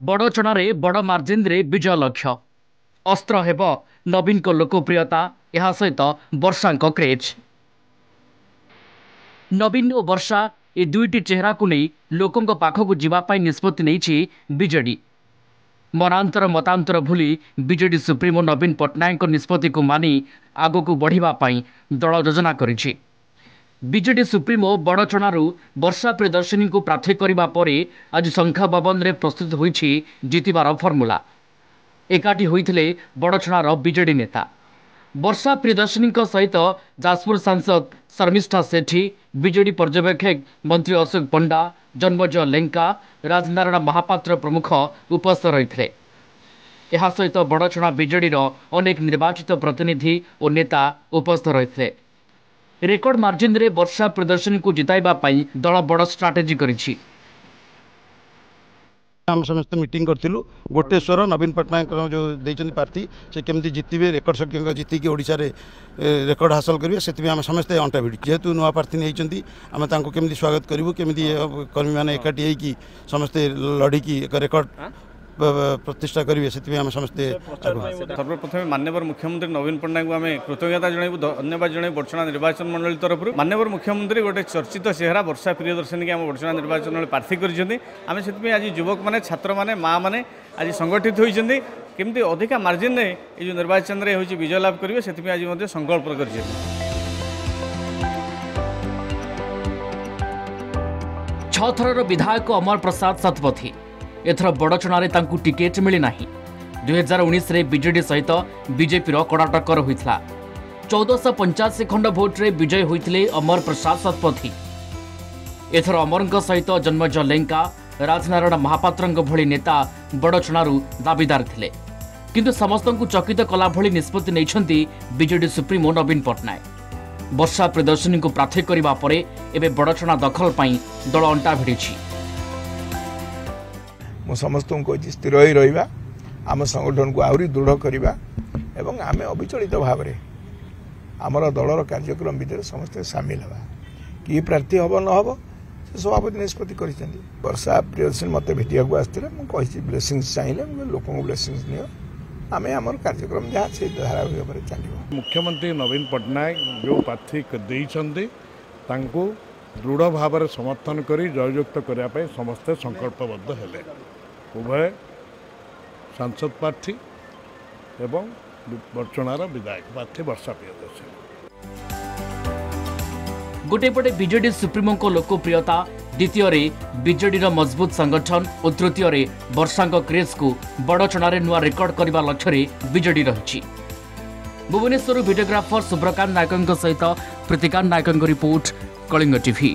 बड़चणारे बड़ मार्जिन रे विजय लक्ष्य अस्त्र हेब नवीन को लोकप्रियता यह सहित वर्षा क्रेज। नवीन और वर्षा ए दुईटी चेहरा को नहीं लोकों पाखक जावाई निष्पत्ति नहीं बीजेडी। मनांतर मतांतर भूली बीजेडी सुप्रीमो नवीन पट्टनायक निष्पत्ति को मानि आग को बढ़ावाई दल योजना करिछि। बीजेडी सुप्रीमो बड़चणारू वर्षा प्रियदर्शिनी को प्रार्थी करने पर आज संख्या भवन में प्रस्तुत होइछि जितिबार फर्मुला। एकाठी होइथिले बड़चणार बीजेडी नेता वर्षा प्रियदर्शिनी सहित जाजपुर सांसद शर्मिष्ठा सेठी, बीजेडी पर्यवेक्षक मंत्री अशोक पंडा, जन्मजय लेंका, राजनारायण महापात्र प्रमुख उपस्थित रही। यह सहित बड़चणा बीजेडी अनेक निर्वाचित प्रतिनिधि और नेता उपस्थित रही। रेकर्ड मार्जिन रे वर्षा प्रदर्शनी को जिताइबा पई दल बड़ स्ट्राटेजी करिछि। आम समस्त मीटिंग करथिलु गोटे स्वर नवीन पट्टनायक जो देइछन पार्टी से केमती जितिबे रेकर्ड संख्यक जितिकी ओडिशा रे रेकर्ड हासिल करिवे सेति आम समस्त अंटा भिड़ी जेहेतु नुआ प्रार्थी नहीं आम तांको केमती स्वागत करिवु केमती कर्मी माने एकाठी होइकी समस्त लड़ीकी एक रेकर्ड प्रतिष्ठा करेंगे से आम समस्ते। सर्वप्रथम माननीय मुख्यमंत्री नवीन पट्टनायक आम कृतज्ञता जनइबू धन्यवाद जनइबू बड़चणा निर्वाचन मंडल तरफ। माननीय मुख्यमंत्री गोटे चर्चित चेहरा वर्षा प्रियदर्शिनी की आम बड़चणा निर्वाचन मंडल प्रार्थी करें से आज युवक मैंने छात्र मैंने माँ मैंने आज संगठित होती केमती अधिका मार्जिन में ये निर्वाचन में हो विजय लाभ करेंगे से आज संकल्प कर। छह थरर विधायक अमर प्रसाद शतपथी एथर बड़चणारे तांकु टिकेट मिली नाही। 2019 रे बीजेडी सहित बीजेपी कड़ा टक्कर होइथला। 1485 खंड भोट रे विजय होइथिले अमर प्रसाद शतपथी। एथर अमरंक सहित जन्मजय लेंका, राजनारायण महापात्रंक भली नेता बड़चणारू दाबीदार थिले, किंतु समस्तंकु चकित कला भली निष्पत्ति नैछंती बीजेडी सुप्रीमो नवीन पट्टनायक। वर्षा प्रदर्शनी को प्रार्थी करबा परे एबे बड़चणा दखल पई दल अंटा भिड़िछि। मु समस्त को स्थिर ही रहा आम संगठन को आहरी दृढ़ करवा एवं आम अविचलित भाव में आमर दलर कार्यक्रम भितर समस्त सामिल हवा कि प्रार्थी हम न हम से सभापति निष्पत्ति कर। वर्षा प्रियदर्शिनी मत भेटा आसते मुझे ब्लेसिंग्स चाहिए लोक ब्लेसिंग्स नि आम आम कार्यक्रम जहाँ से धारावाहिक भाव चलो। मुख्यमंत्री नवीन पट्टनायक जो प्रार्थी देइछन्ति तांको दृढ़ भाव में समर्थन कर जययुक्त करने समस्ते संकल्पबद्ध हेले। उभय सांसद प्रार्थी एवं बड़चणार विधायक प्रार्थी वर्षा प्रियदर्शिनी। गोटेपटे बीजेडी सुप्रीमो को लोकप्रियता, द्वितीय बीजेडी मजबूत संगठन और तृतीय वर्षा क्रेज को बड़चणारे नुआ रेकर्ड करने लक्ष्य बीजेडी रही। भुवनेश्वर वीडियोग्राफर सुब्रकांत नायक सहित प्रीतिकांत नायक रिपोर्ट, कलिंग टीवी।